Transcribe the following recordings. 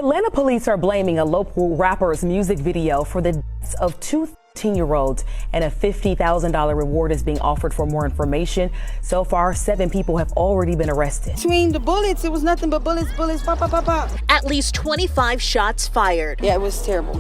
Atlanta police are blaming a local rapper's music video for the deaths of two 13-year-olds, and a $50,000 reward is being offered for more information. So far, 7 people have already been arrested. Between the bullets, it was nothing but bullets, pop, pop, pop, pop. At least 25 shots fired. Yeah, it was terrible.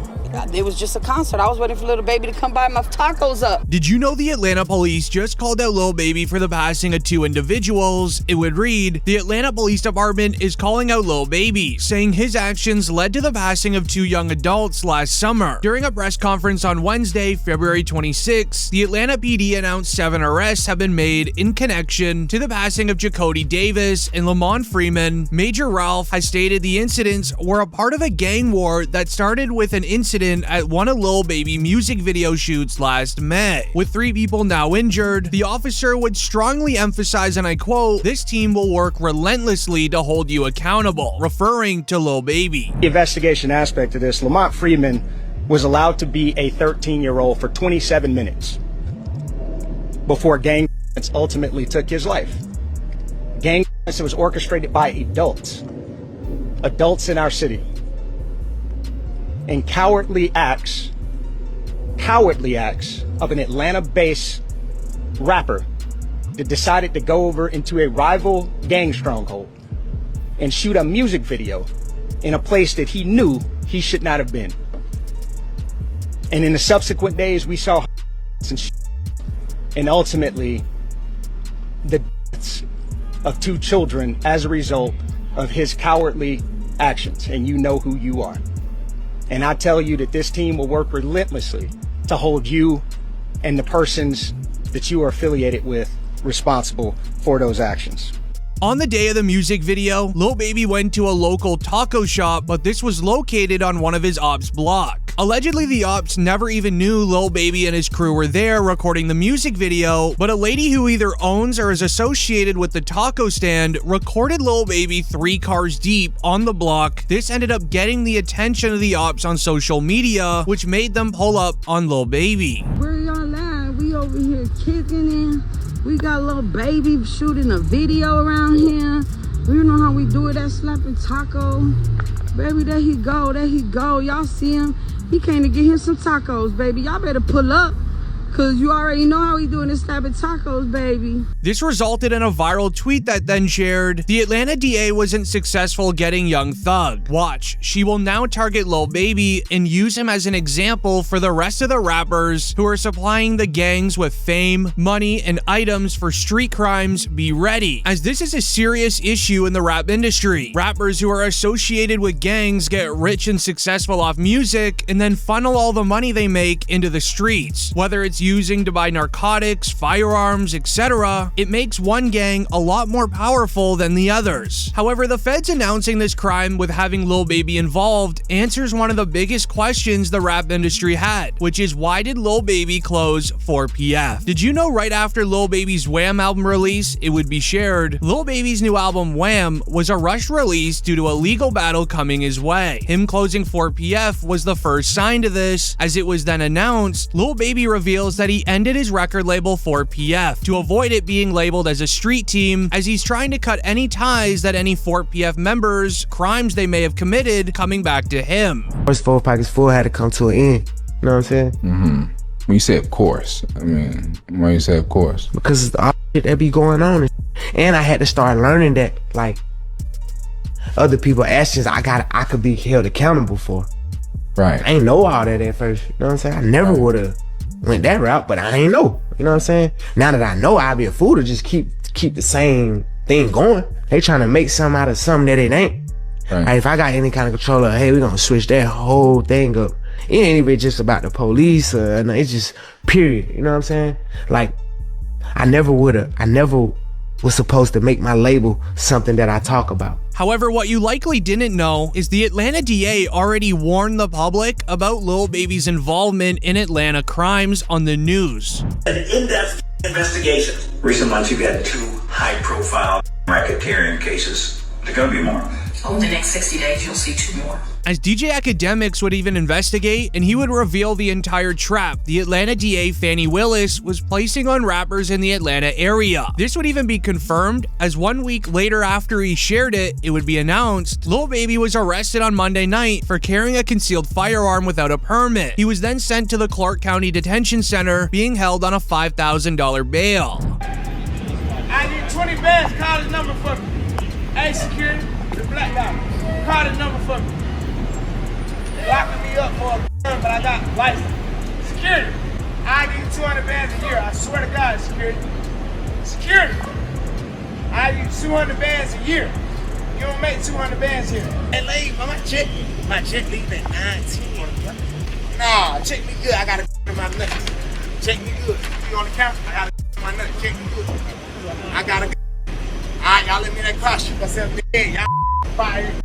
It was just a concert. I was waiting for Lil Baby to come buy my tacos up. Did you know the Atlanta police just called out Lil Baby for the passing of 2 individuals? It would read, the Atlanta Police Department is calling out Lil Baby, saying his actions led to the passing of 2 young adults last summer. During a press conference on Wednesday, February 26, the Atlanta PD announced 7 arrests have been made in connection to the passing of Jacody Davis and Lamont Freeman. Major Ralph has stated the incidents were a part of a gang war that started with an incident at one of Lil Baby music video shoots last May. With 3 people now injured, the officer would strongly emphasize, and I quote, "This team will work relentlessly to hold you accountable," referring to Lil Baby. The investigation aspect of this, Lamont Freeman was allowed to be a 13-year-old for 27 minutes before gang violence ultimately took his life. Gang violence was orchestrated by adults in our city. And cowardly acts of an Atlanta-based rapper that decided to go over into a rival gang stronghold and shoot a music video in a place that he knew he should not have been. And in the subsequent days, we saw and ultimately the deaths of 2 children as a result of his cowardly actions. And you know who you are. And I tell you that this team will work relentlessly to hold you and the persons that you are affiliated with responsible for those actions. On the day of the music video, Lil Baby went to a local taco shop, but this was located on one of his ops' block. Allegedly, the ops never even knew Lil Baby and his crew were there recording the music video, but a lady who either owns or is associated with the taco stand recorded Lil Baby 3 cars deep on the block. This ended up getting the attention of the ops on social media, which made them pull up on Lil Baby. Where y'all at? We over here kicking in. We got Lil Baby shooting a video around here. You know how we do it, that slapping taco. Baby, there he go, there he go. Y'all see him? He came to get him some tacos, baby. Y'all better pull up, cause you already know how he doing this slapping tacos, baby. This resulted in a viral tweet that then shared, the Atlanta DA wasn't successful getting Young Thug. Watch, she will now target Lil Baby and use him as an example for the rest of the rappers who are supplying the gangs with fame, money, and items for street crimes. Be ready, as this is a serious issue in the rap industry. Rappers who are associated with gangs get rich and successful off music and then funnel all the money they make into the streets. Whether it's using to buy narcotics, firearms, etc., it makes one gang a lot more powerful than the others. However, the feds announcing this crime with having Lil Baby involved answers one of the biggest questions the rap industry had, which is why did Lil Baby close 4PF? Did you know right after Lil Baby's Wham album release, it would be shared, Lil Baby's new album Wham was a rushed release due to a legal battle coming his way. Him closing 4PF was the first sign to this, as it was then announced, Lil Baby reveals that he ended his record label 4PF to avoid it being labeled as a street team, as he's trying to cut any ties that any 4PF members, crimes they may have committed, coming back to him. First 4 pockets full had to come to an end. You know what I'm saying? When you say of course, I mean, why you say of course? Because all shit that be going on, and I had to start learning that like other people's actions I could be held accountable for. Right. I ain't know all that at first. You know what I'm saying? I never would have went that route, but I ain't know. You know what I'm saying? Now that I know, I'd be a fool to just keep the same thing going. They trying to make something out of something that it ain't. Right. Like, if I got any kind of control of, hey, we're gonna switch that whole thing up. It ain't even just about the police, it's just period. You know what I'm saying? Like, I never was supposed to make my label something that I talk about. However, what you likely didn't know is the Atlanta DA already warned the public about Lil Baby's involvement in Atlanta crimes on the news. An in-depth investigation. Recent months, you've had 2 high-profile racketeering cases. There's going to be more. Over the next 60 days, you'll see 2 more. As DJ Academics would even investigate, and he would reveal the entire trap the Atlanta DA Fani Willis was placing on rappers in the Atlanta area. This would even be confirmed, as 1 week later after he shared it, it would be announced Lil Baby was arrested on Monday night for carrying a concealed firearm without a permit. He was then sent to the Clark County Detention Center, being held on a $5,000 bail. I need 20 bands, call his number for me. Hey, security, the black guy, call his number for me. They locking me up for a gun, but I got license. Security, I need 200 bands a year. I swear to God, security. Security, I need 200 bands a year. You don't make 200 bands here. Hey, lady, my check leave at 9:10. Nah, check me good. I got a in my nuts. Check me good. You on the counter? I got a in my nuts. Check me good. I got a. All right, y'all let me in that car. Shoot myself dead. Y'all.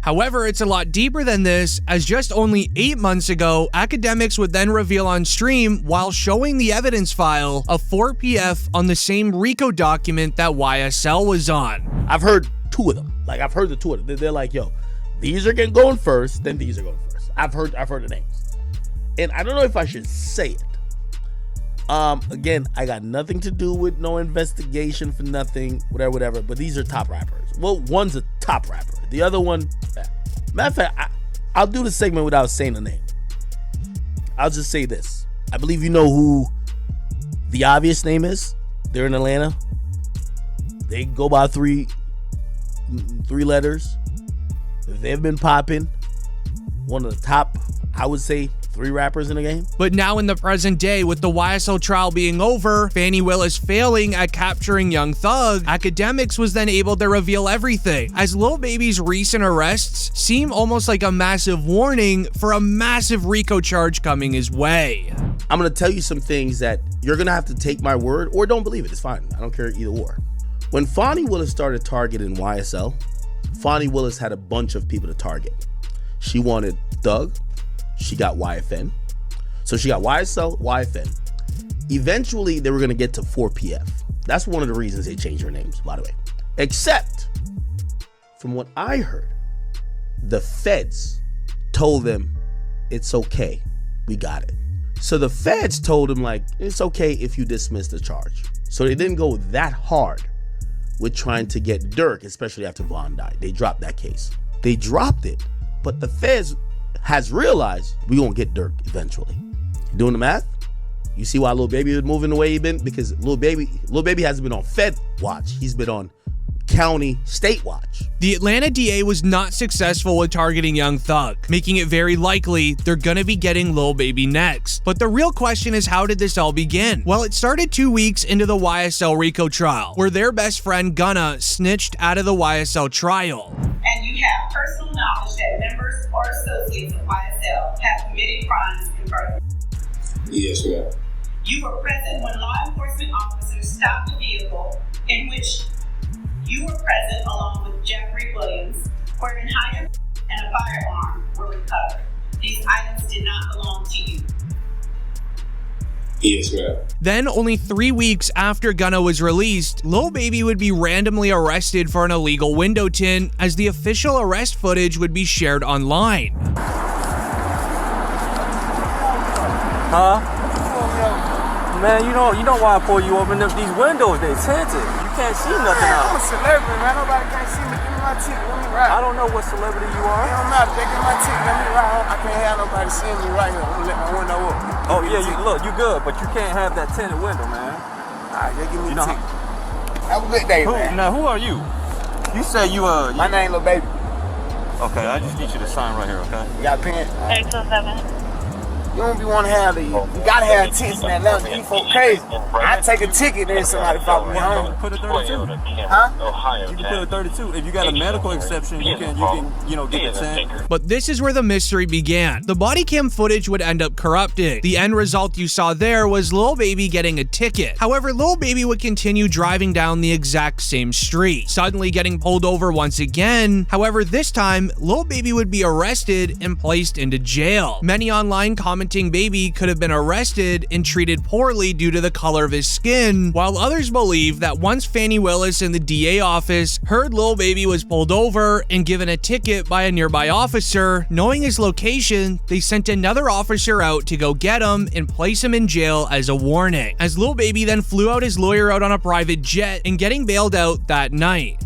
However, it's a lot deeper than this, as just only 8 months ago, Academics would then reveal on stream while showing the evidence file of 4 PF on the same RICO document that YSL was on. I've heard 2 of them. Like, I've heard the 2 of them. They're like, yo, these are going first, then these are going first. I've heard the names. And I don't know if I should say it. Again, I got nothing to do with no investigation for nothing, whatever, but these are top rappers. Well, one's a top rapper. The other one, matter of fact, I'll do the segment without saying the name. I'll just say this. I believe you know who the obvious name is. They're in Atlanta. They go by three letters. They've been popping. One of the top, I would say, 3 rappers in the game. But now in the present day, with the YSL trial being over, Fani Willis failing at capturing Young Thug, Academics was then able to reveal everything, as Lil Baby's recent arrests seem almost like a massive warning for a massive RICO charge coming his way. I'm gonna tell you some things that you're gonna have to take my word or don't believe it. It's fine. I don't care either or. When Fani Willis started targeting YSL, Fani Willis had a bunch of people to target. She wanted Thug. She got YFN. So she got YSL, YFN. Eventually, they were going to get to 4PF. That's one of the reasons they changed their names, by the way. Except, from what I heard, the feds told them, it's okay. We got it. So the feds told him, like, it's okay if you dismiss the charge. So they didn't go that hard with trying to get Dirk, especially after Von died. They dropped that case. They dropped it, but the feds has realized we gonna get Dirk eventually. Doing the math? You see why Lil Baby is moving the way he been? Because Lil Baby hasn't been on Fed watch. He's been on county state watch. The Atlanta DA was not successful with targeting Young Thug, making it very likely they're gonna be getting Lil Baby next. But the real question is, how did this all begin? Well, it started 2 weeks into the YSL RICO trial, where their best friend Gunna snitched out of the YSL trial. And you have personal knowledge that members or associates of YSL have committed crimes in front of you. Yes, ma'am. You were present when law enforcement officers stopped the vehicle in which you were present along with Jeffrey Williams, wherein higher and a firearm were recovered. These items did not belong to you. Yes, ma'am. Then, only 3 weeks after Gunna was released, Lil Baby would be randomly arrested for an illegal window tint, as the official arrest footage would be shared online. Huh? Man, you know why I pull you over? These windows, they tinted. You can't see nothing out. I'm a celebrity, man. Nobody can't see me. Give me my ticket. Let me ride. I don't know what celebrity you are. It don't matter. They give me my ticket. Let me ride. I can't have nobody seeing me right here. I'm gonna let my window up. Oh yeah, you good, but you can't have that tinted window, man. Alright, they give me the ticket. Have a good day, man. Now, who are you? You say you My name Lil Baby. Okay, I just need you to sign right here, okay? You got a pen? 827. You don't be want to have you gotta have tits in that level. You folk crazy. I take a ticket and somebody follow me home. Put a 32. Huh? You can put a 32. If you got a medical exception, you can get the 10. But this is where the mystery began. The body cam footage would end up corrupting. The end result you saw there was Lil Baby getting a ticket. However, Lil Baby would continue driving down the exact same street, suddenly getting pulled over once again. However, this time, Lil Baby would be arrested and placed into jail. Many online comments commenting Baby could have been arrested and treated poorly due to the color of his skin, while others believe that once Fani Willis in the DA office heard Lil Baby was pulled over and given a ticket by a nearby officer, knowing his location, they sent another officer out to go get him and place him in jail as a warning, as Lil Baby then flew out his lawyer out on a private jet and getting bailed out that night.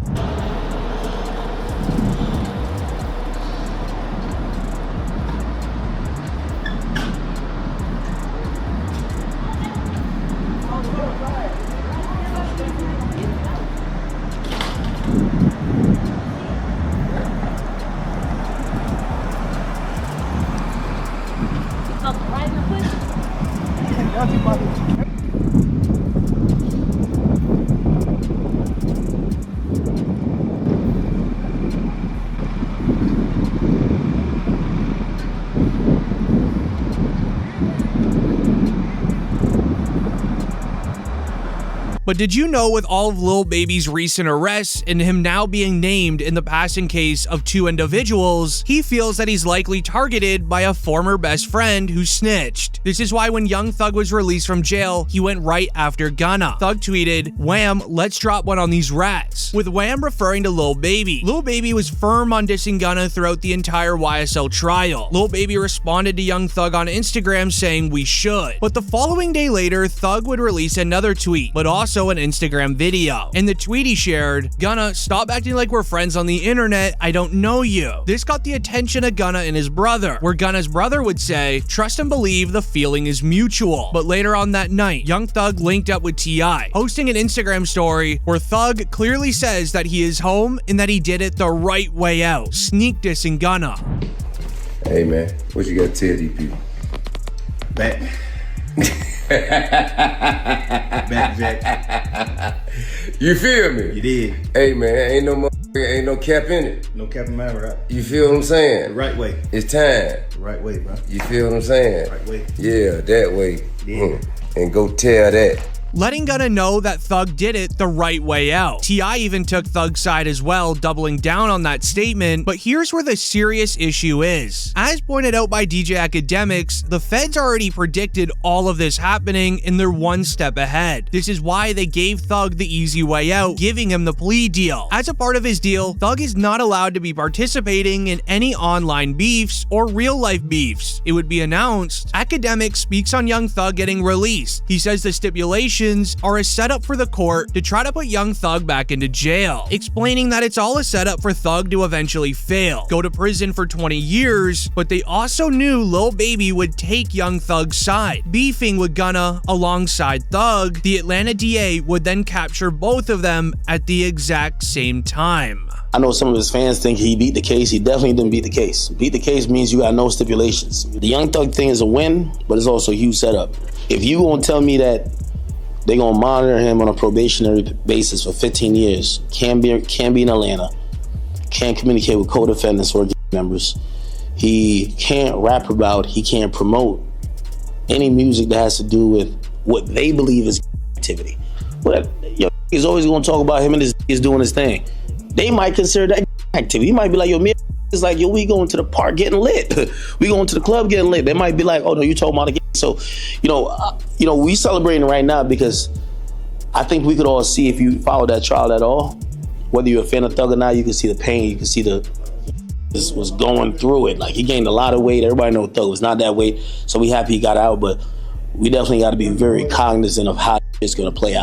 But did you know, with all of Lil Baby's recent arrests and him now being named in the passing case of 2 individuals, he feels that he's likely targeted by a former best friend who snitched. This is why when Young Thug was released from jail, he went right after Gunna. Thug tweeted, "Wham, let's drop one on these rats," with Wham referring to Lil Baby. Lil Baby was firm on dissing Gunna throughout the entire YSL trial. Lil Baby responded to Young Thug on Instagram saying we should. But the following day later, Thug would release another tweet, but also an Instagram video. In the tweet he shared, "Gunna, stop acting like we're friends on the internet, I don't know you." This got the attention of Gunna and his brother, where Gunna's brother would say, "Trust and believe the feeling is mutual." But later on that night, Young Thug linked up with T.I., posting an Instagram story where Thug clearly says that he is home and that he did it the right way out, sneak dissing Gunna. Hey man, what you got to tell these people? Back. Back, Jack. You feel me? You did. Hey man, ain't no cap in it. No cap in my rap. You feel what I'm saying? The right way. It's time. The right way, bro. You feel what I'm saying? Right way. Yeah, that way. Yeah. And go tell that. letting Gunna know that Thug did it the right way out. T.I. even took Thug's side as well, doubling down on that statement, but here's where the serious issue is. As pointed out by DJ Academics, the feds already predicted all of this happening and they're one step ahead. This is why they gave Thug the easy way out, giving him the plea deal. As a part of his deal, Thug is not allowed to be participating in any online beefs or real-life beefs. It would be announced. Academics speaks on Young Thug getting released. He says the stipulations are a setup for the court to try to put Young Thug back into jail, explaining that it's all a setup for Thug to eventually fail, go to prison for 20 years, but they also knew Lil Baby would take Young Thug's side, beefing with Gunna alongside Thug. The Atlanta DA would then capture both of them at the exact same time. I know some of his fans think he beat the case. He definitely didn't beat the case. Beat the case means you got no stipulations. The Young Thug thing is a win, but it's also a huge setup. If you gonna tell me that they're gonna monitor him on a probationary basis for 15 years, can't be in Atlanta, can't communicate with co-defendants or members, he can't rap about, he can't promote any music that has to do with what they believe is activity. But he's always gonna talk about him and his doing his thing. They might consider that activity. He might be like, yo, man, it's like, yo, we going to the park getting lit. We going to the club getting lit. They might be like, oh no, you talking about again. So, we celebrating right now because I think we could all see, if you follow that trial at all, whether you're a fan of Thug or not, you can see the pain, you can see this was going through it. Like, he gained a lot of weight. Everybody know Thug was not that weight. So we happy he got out, but we definitely got to be very cognizant of how it's going to play out.